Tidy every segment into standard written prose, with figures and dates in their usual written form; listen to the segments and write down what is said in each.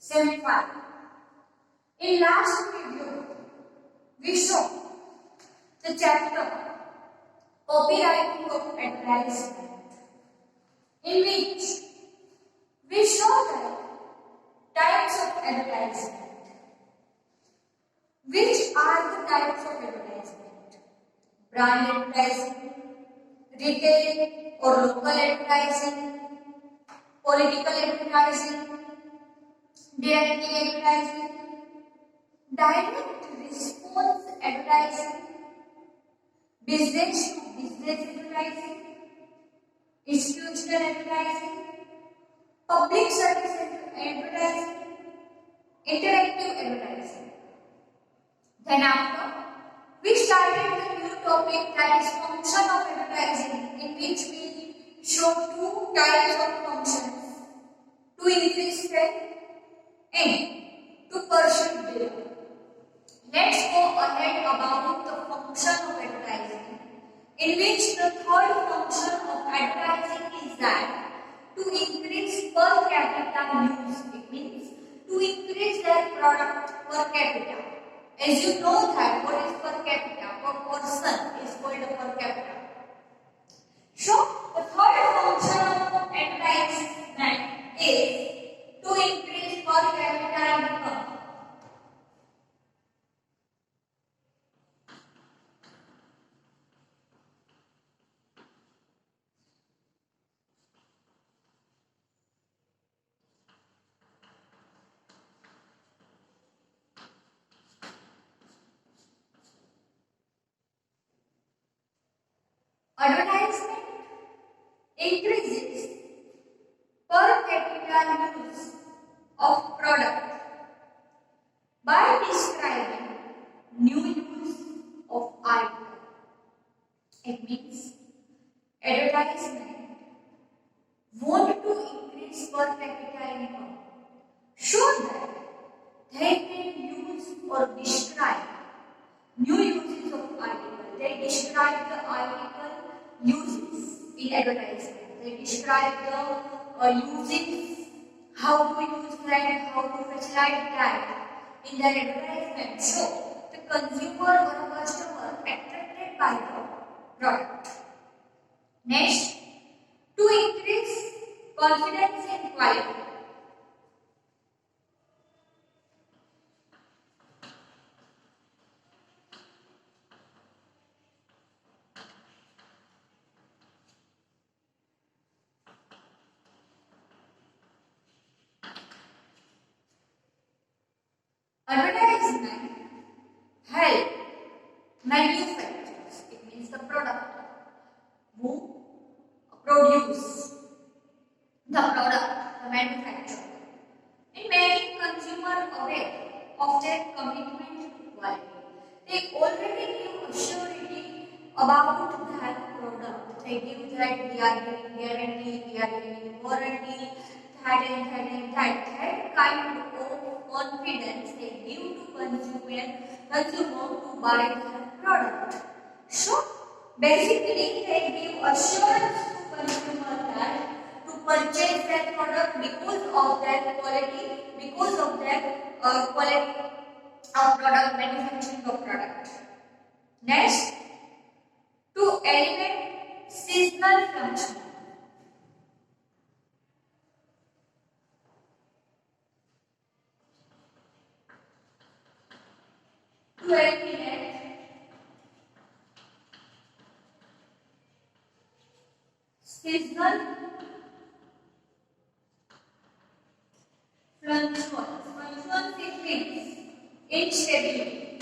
semi-final. In last video, we saw the chapter Copywriting of Advertisement, in which we saw the types of advertisement. Which are the types of advertisement? Brand advertising, retail or local advertising, political advertising, directly advertising, direct response advertising, business to business advertising, institutional advertising, public service advertising, interactive advertising. Then after, we started the new topic, that is function of advertising, in which we show two types of functions: to increase sale and to pursue data. Let's go ahead about the function of advertising, in which the third function of advertising is that to increase per capita use. It means to increase their product per capita. As you know that what is per capita, per person is called a per capita. So the third function of advertisement is to increase per capita income. Advertisement increases per capita use of product by describing new use of item. It means advertisement want to increase per capita income so that they can use or describe new uses of article. They describe the article uses in advertisement. They describe the uses, how to use that, how to facilitate that in their advertisement. So the consumer or customer attracted by the product. Next, to increase confidence in quality. Advertisement help manufacturers, it means the product who produce the product, the manufacturer, in making consumer aware of their commitment to quality. They already give assurity about that product. They give that we are giving guarantee, we are giving warranty, that kind of confidence they give to consumer to buy the product. So basically they give assurance to consumer that to purchase that product because of that quality, because of that quality of product, manufacturing of product. Next, to eliminate seasonal function. To eliminate seasonal fluctuations. It means instability.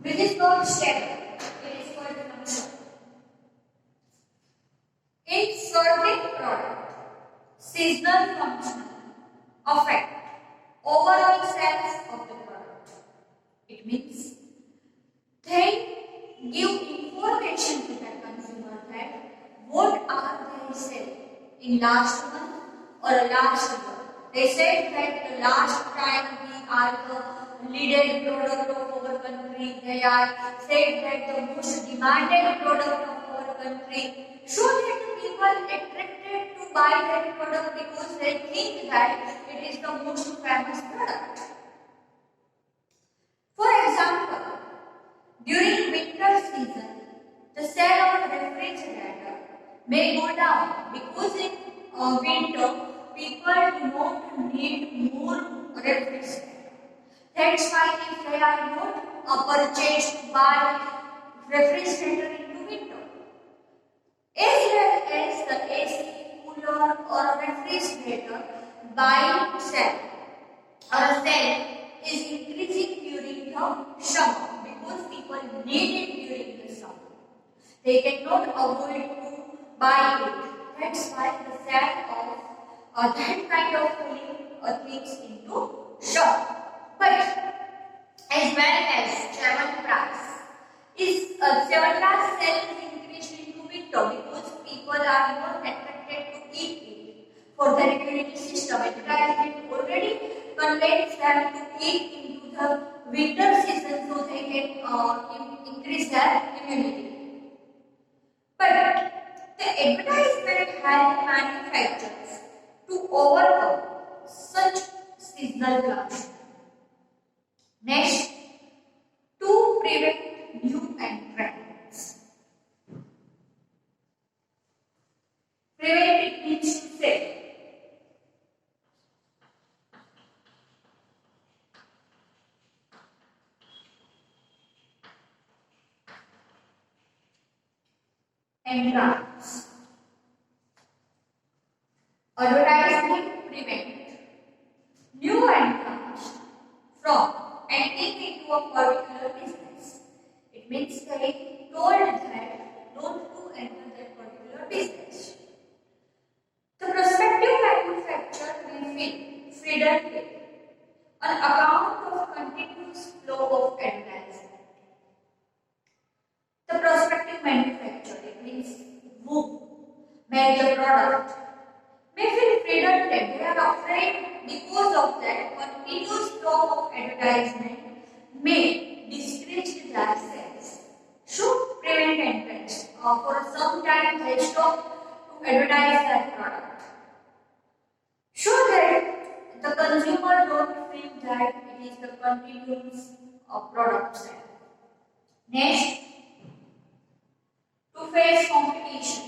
Which is not stable. It is called function. In certain product, seasonal function affect overall sales of the product. It means they give information to the consumer that what are they selling in last month or last year. They said that the last time we are the leading product of our country. They are said that the most demanded product of our country. So that the people attracted to buy that product because they think that it is the most famous product. For example, during winter season, the sale of refrigerator may go down because in winter people do not need more refrigerator. That's why if they are not purchased by refrigerator in winter, as well as the AC, cooler or refrigerator buy sell or sale is increasing during the summer because people need it during the summer. They cannot avoid to buy it. That's why the sale of that kind of things into shop. But as well as Chyawanprash Chyawanprash sale is increased into winter because people are more attracted to eat it for their immunity system. Advertisement already conveys them to eat into the winter season so they can increase their immunity. But the advertisement help manufacturers to overcome such seasonal fluctuations. Next, to prevent new entrants. Prevent it means to save. Entrants. Advertisement prevent new entrants from entering into a particular business. It means they told that not to enter that particular business. The prospective manufacturer may feel freedom on account of continuous flow of advertisement. The prospective manufacturer, it means who made the product, may feel freedom that they are afraid because of that continuous flow of advertisement may discourage their sales. Should prevent entrance. For some time they stop to advertise that product. So that the consumer don't think that it is the continuous product sale. Next, to face competition.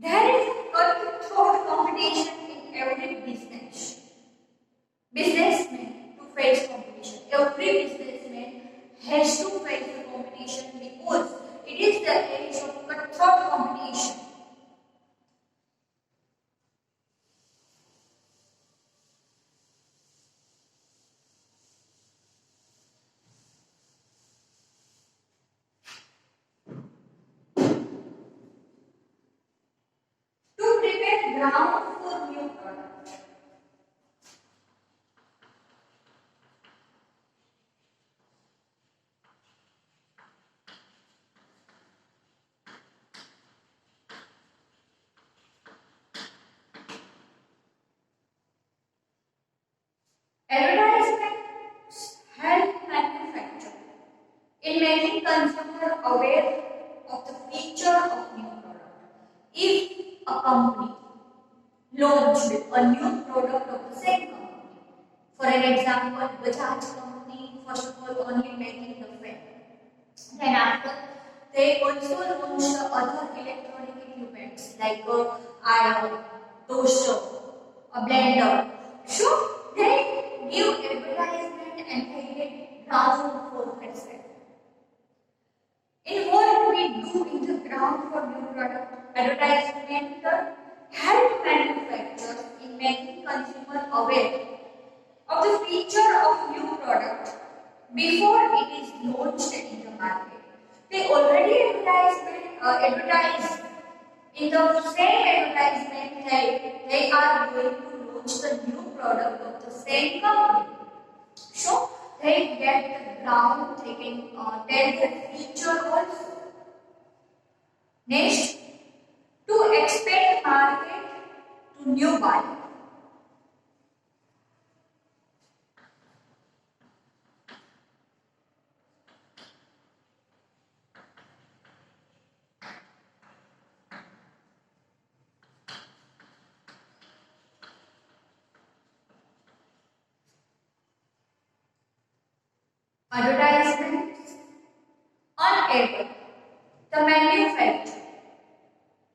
There is a controlled competition in every business. Businessman to face competition. Every businessman has to face the competition because it is the age of cutthroat competition. To prepare ground for new product. Advertisements help manufacturers in making consumers aware of the feature of new product. If a company launched a new product of the same company, for an example, Bajaj company first of all only making the fan. Then after they also launched other electronic equipments like iron, toaster, a blender. So they give advertisement and they get ground for that sale. In what we do in the ground for new product, advertisement help manufacturers in making consumers aware of the feature of new product before it is launched in the market. They already advertise in the same advertisement they are going to launch the new product of the same company. So they get the ground, they can tell the feature also. Next, to expand market to to new buyer. Advertisements unable the manufacturer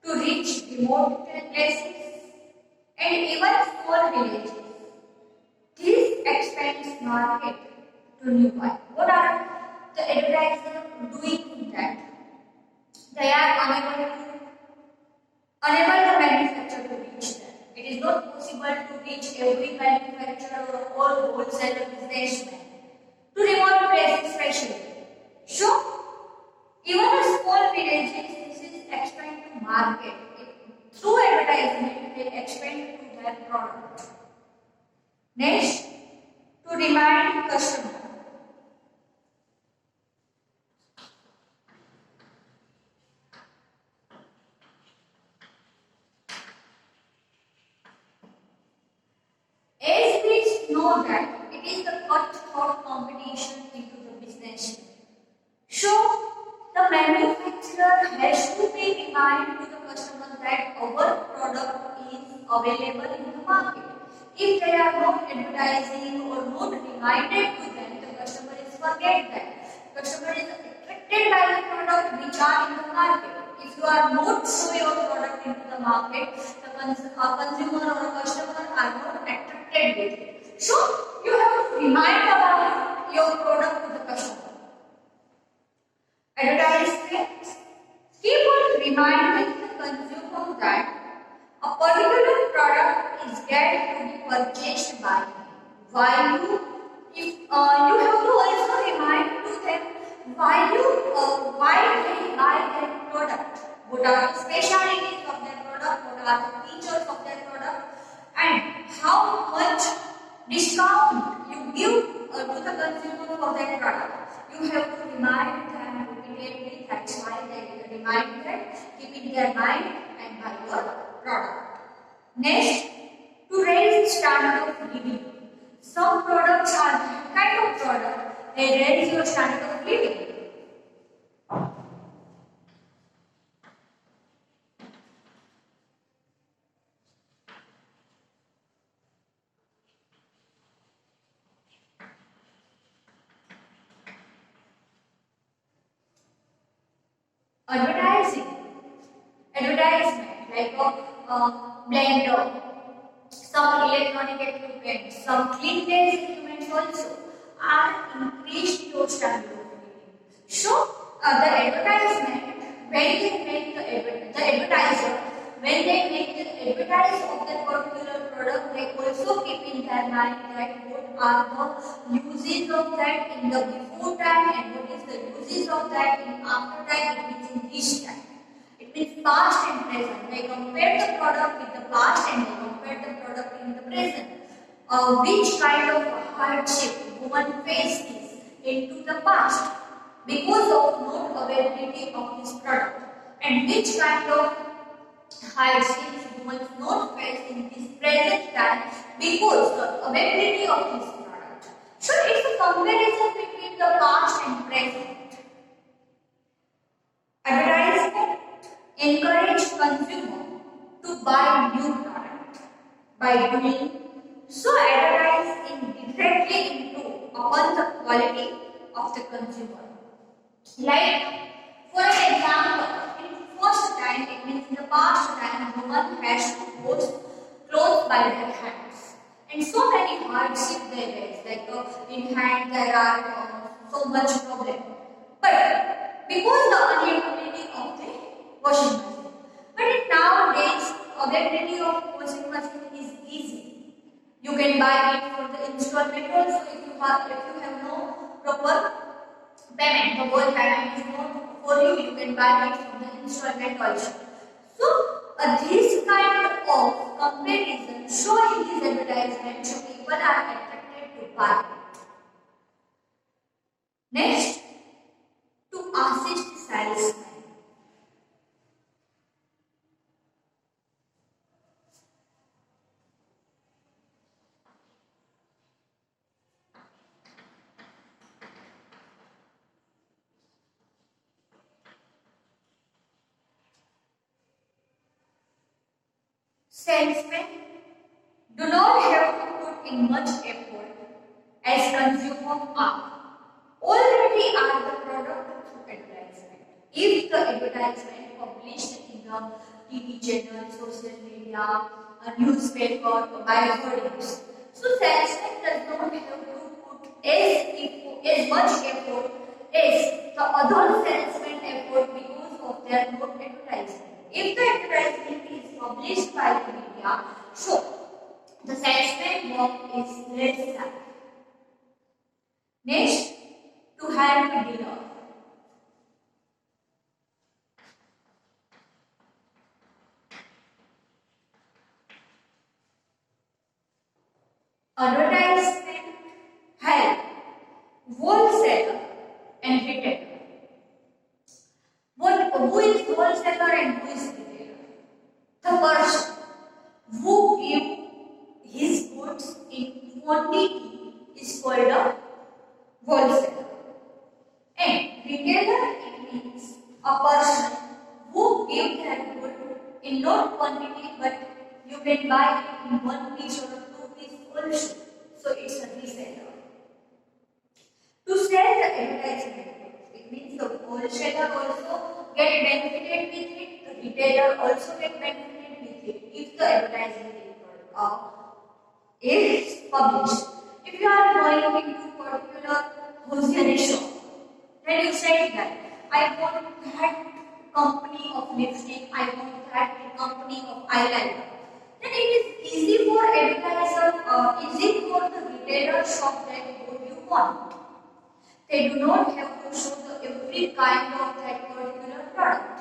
to reach remote places and even small villages. This expands market to new buyers. What are the advertisers doing that? They are unable to manufacture to reach them. It is not possible to reach every manufacturer or wholesaler businessman to remote places especially. So, even a small villages, this is expand to market. Through advertisement, they expand to their product. Next, to remind customer. As we know that it is the cutthroat competition into the business. So, the manufacturer has to be reminded to the customer that our product is available in the market. If they are not advertising or not reminded to them, the customer is forget that. Customer is attracted by the product which are in the market. If you are not show your product into the market, the consumer or a customer are not attracted with it. So, you have to remind about your product to the customer. Advertisements keep on reminding the consumer that a particular product is yet to be purchased by him. Why you have to also remind to them why they buy that product, what are the specialities of that product, what are the features of that product, and how much discount you give to the consumer for that product. You have to remind them repeatedly. That's why they remind them, keep in their mind and buy your product. Next, to raise standard of living. Some products are that kind of product, they raise your standard of living. Advertisement like a blender, some electronic equipment, some cleanliness equipment also are increased your standard of living. So the advertisement, when they make the advertiser, when they make the advertise of that particular product, they also keep in their mind that what are the uses of that in the before time and what is the uses of that in after time. It means in this time. It means past and present. They compare the product with the past and they compare the product in the present. Which kind of hardship woman faced into the past because of not availability of this product, and which kind of hardships women not face in this present time because of availability of this product. So it's a comparison between the past and present. Advertisement encourage consumer to buy new product by doing so advertising directly into upon the quality of the consumer. Like for an example, in first time, it means in the past time, woman has to wash clothes by their hands, and so many hardships they face. Like in hand there are so much problem, but because the unavailability of the washing machine. But in nowadays, availability of washing machine is easy. You can buy it for the installment also if you have no proper payment. The whole payment is not for you. You can buy it from the installment also. So this kind of comparison showing this advertisement, so people are attracted to buy it. Next, to assist salesman. Salesmen do not have to put in much effort as consumers are. Already are the product through advertisement. If the advertisement published in the TV channel, social media, a newspaper, or by hoardings, so salesman does not have to put as much effort as the other salesmen effort because of their good advertisement. If the advertisement is published by the media, so the salesman work is less time. Next, to help dealer. Advertisement help wholesaler and retailer. Who is wholesaler and who is retailer? The person who give his goods in quantity is called a wholesaler. And retailer, it means a person who gives that good in not quantity, but you can buy it in one piece or two piece also. So it's a reseller. To sell the advertisement, it means the wholesaler also get benefited with it, the retailer also get benefited with it if the advertisement is published. If you are going into particular grocery shop, then you say that I want that company of lipstick, I want that company of eyeliner. Then it is easy for advertiser, easy for the retailer shop that what you want. They do not have to show the every kind of that particular product.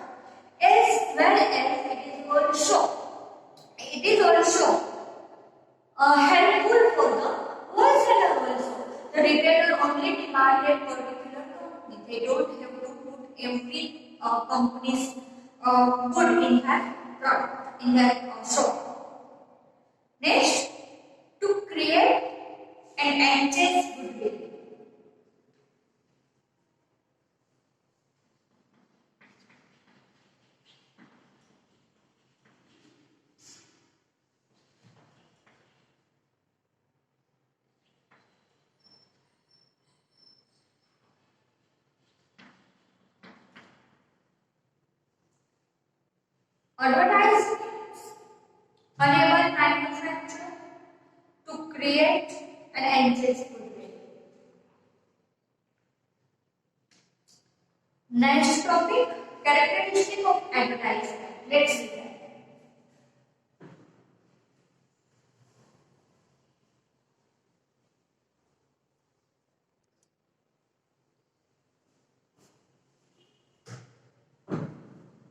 As well as it is also helpful for the wholesaler also. The retailer only demand a particular company. They don't have to put every company's good in that product, in that shop. Next, to create and enhance goodwill. Advertisements enable manufacturer to create and enhance goodwill. Next topic, characteristic of advertisement. Let's see that.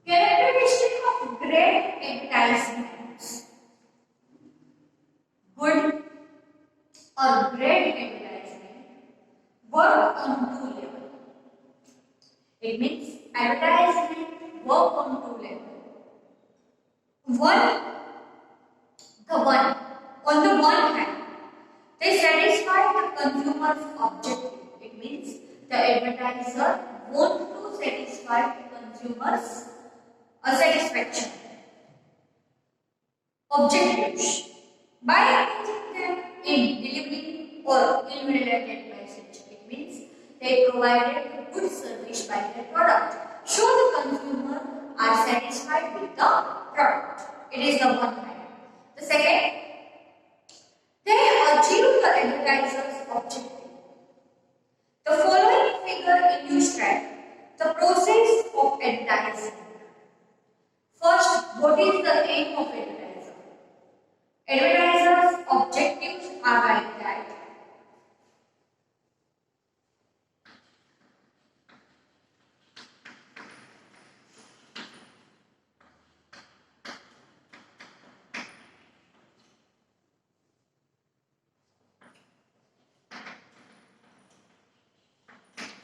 Characteristic of great advertisements. Good or great advertisement work on two levels. It means advertisement work on two levels. On the one hand, they satisfy the consumer's objective. It means the advertiser want to satisfy the consumer's satisfaction objectives by engaging them in delivering or ill-related message. It means they provided a good service by their product, so the consumer are satisfied with the product. It is the one hand. The second, they achieve the advertiser's objective. The following figure illustrates the process of advertising. First, what is the aim of advertiser? Advertiser's objectives are like that.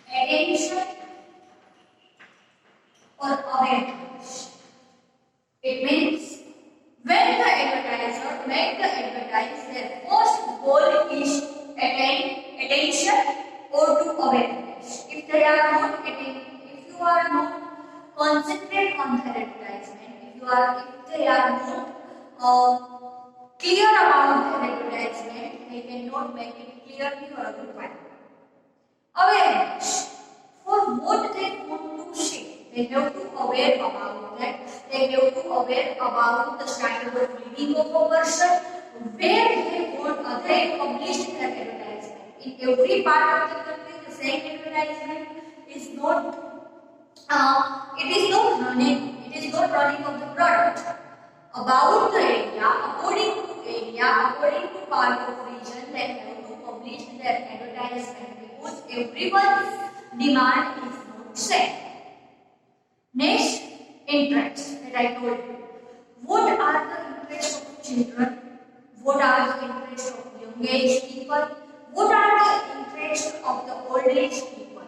Attention or awareness. It means when the advertiser make the advertise, their first goal is to attain attention or to awareness. If they are not if you are not concentrate on the advertisement, if they are not clear about their advertisement, they cannot make it clearly or a good one. Awareness. For what they want to say, they have to aware about that. They have to aware about the standard of living of a person, where they want they publish their advertisement. In every part of the country, the same advertisement is not. It is not running. It is not running of the product. About the area, according to part of region, they have to publish their advertisement because everyone's demand is not same. Next, interest that I told you. What are the interests of children? What are the interests of young age people? What are the interests of the old age people?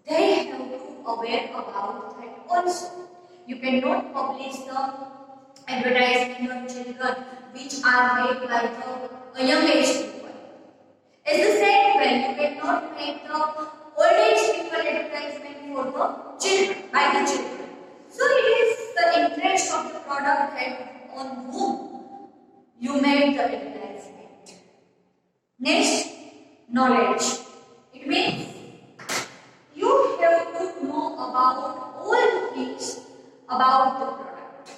They have to aware about that also. You cannot publish the advertisement on children which are made by the young age people. It's the same way you cannot make the old age people advertisement for the children by the children. So it is the interest of the product that on whom you made the advertisement. Next, knowledge. It means you have to know about all the things about the product.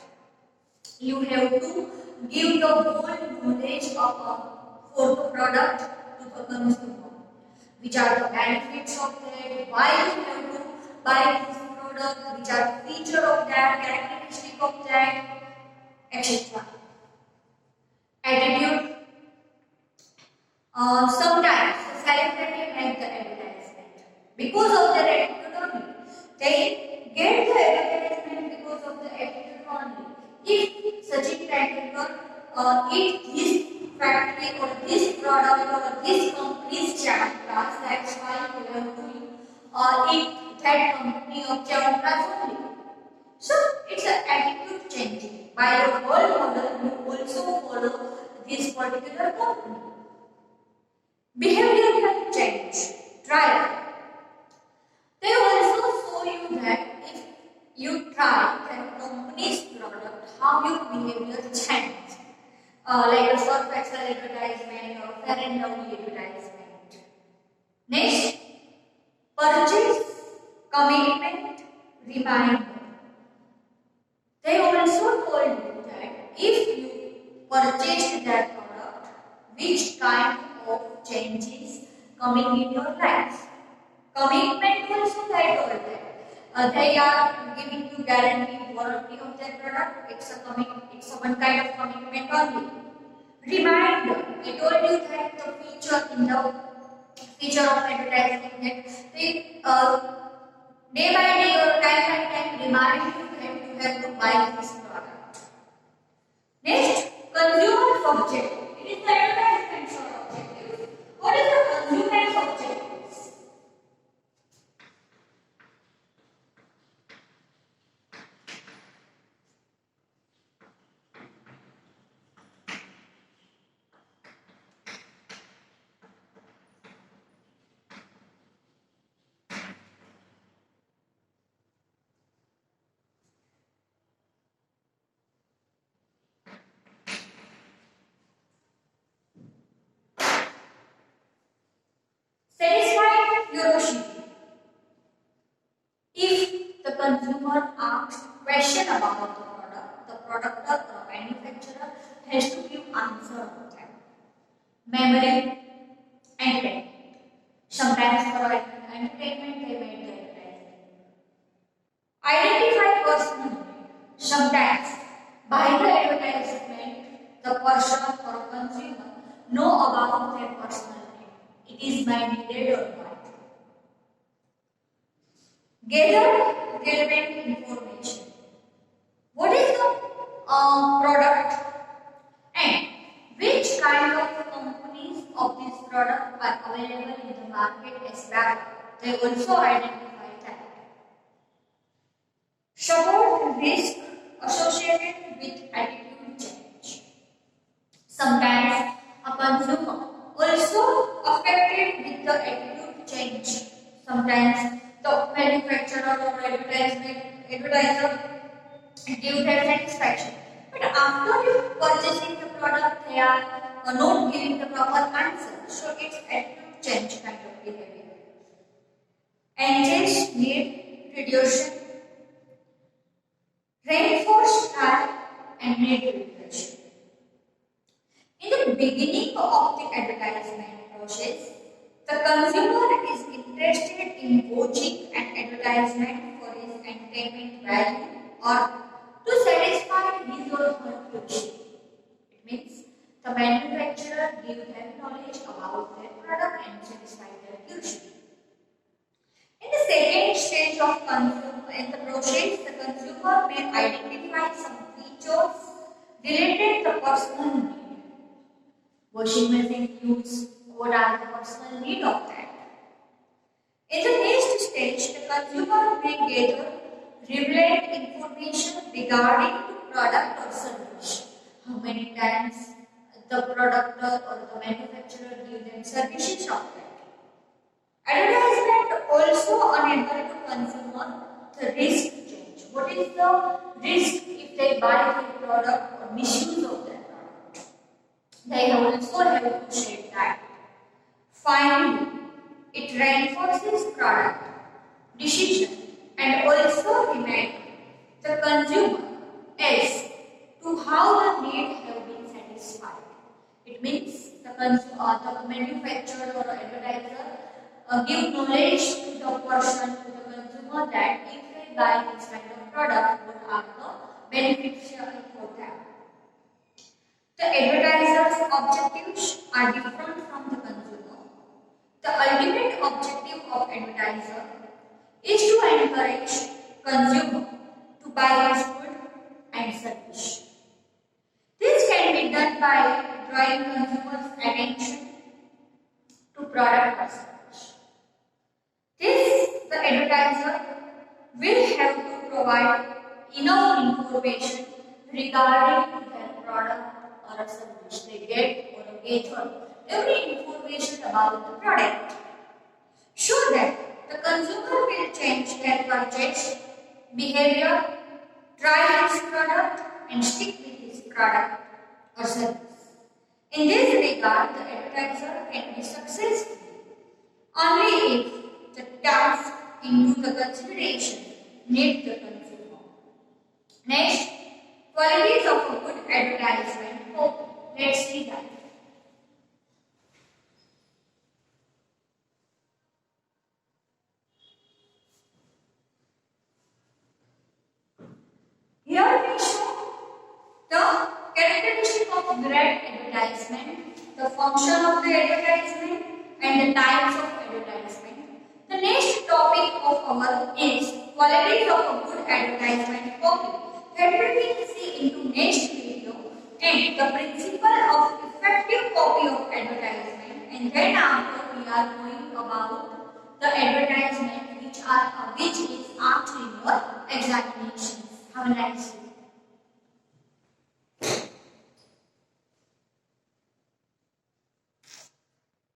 You have to give the whole knowledge for the product to the consumer. Which are the benefits of that, why you have to buy this product, which are the features of that, characteristic of that, etc. Attitude. Sometimes the celebrity make the advertisement because of their attitude only. They get the advertisement because of the attitude only. If Sachin Tendulkar eat this factory or this product or this company's Chyawanprash, that's why you have to eat that company of Chyawanprash only. So it's an attitude changing. By your role model, you also follow this particular company. Behavior can change. Try it. They also show you that if you try that company's product, how your behavior changes. Like a Surf Excel advertisement or Fair and Lovely advertisement. Next, purchase, commitment, reminder. They also told you that if you purchased that product, which kind of changes coming in your life. Commitment also they told that they are giving you guaranteed warranty of that product. It's a one kind of commitment only. Reminder. I told you that the feature of advertising that they day by day or time by time remind you that you have to buy this product. Next, consumer objective. It is the advertisement objective. What is the consumer objective? Satisfy curiosity. If the consumer asks question about the product or manufacturer has to give answer on that. Memory, entertainment. Sometimes for entertainment they make the advertisement. Identify personally. Sometimes by the advertisement the person or consumer know about that personal name. It is my needed or not. Gather relevant information. What is the product and which kind of companies of this product are available in the market as well. They also identify that. Support risk associated with attitude change. Sometimes a consumer also affected with the attitude change. Sometimes the manufacturer or advertiser give their satisfaction, but But after purchasing the product, they are not giving the proper answer. So it's attitude change kind of behavior. Engage need reduction, reinforce try, and need reduction. In the beginning of the advertisement process, the consumer is interested in watching an advertisement for his entertainment value or to satisfy his or her curiosity. It means the manufacturer gives them knowledge about their product and satisfy their curiosity. In the second stage of consumer in the process, the consumer may identify some features related to personal need. Washing machine use, what are the personal need of that? In the next stage, the consumer may gather relevant information regarding the product or service. How many times the product or the manufacturer give them services of that. Advertisement also enable the consumer the risk change. What is the risk if they buy the product or misuse of that product? They also have to say that. Finally, it reinforces product decision and also remind the consumer as to how the need have been satisfied. It means the manufacturer or advertiser give knowledge to the person, to the consumer that if they buy this kind of product, what are the beneficial for them. The advertiser's objectives are different from the consumer. The ultimate objective of advertiser is to encourage consumer to buy his good and service. This can be done by drawing consumers' attention to product or service. The advertiser will have to provide enough information regarding their product or a service they get or gather every information about the product so that the consumer will change their purchase behavior, try his product and stick with his product or service. In this regard, the advertiser can be successful only if the task into the consideration need the consumer. Next, qualities of a good advertisement copy. Let's see that. Here we show the characteristic of great advertisement, the function of the advertisement and the types of advertisement. The next topic of our is qualities of a good advertisement copy. That we will see into next video and the principle of effective copy of advertisement, and then after we are going about the advertisement which is asked in your examinations. Have a nice day.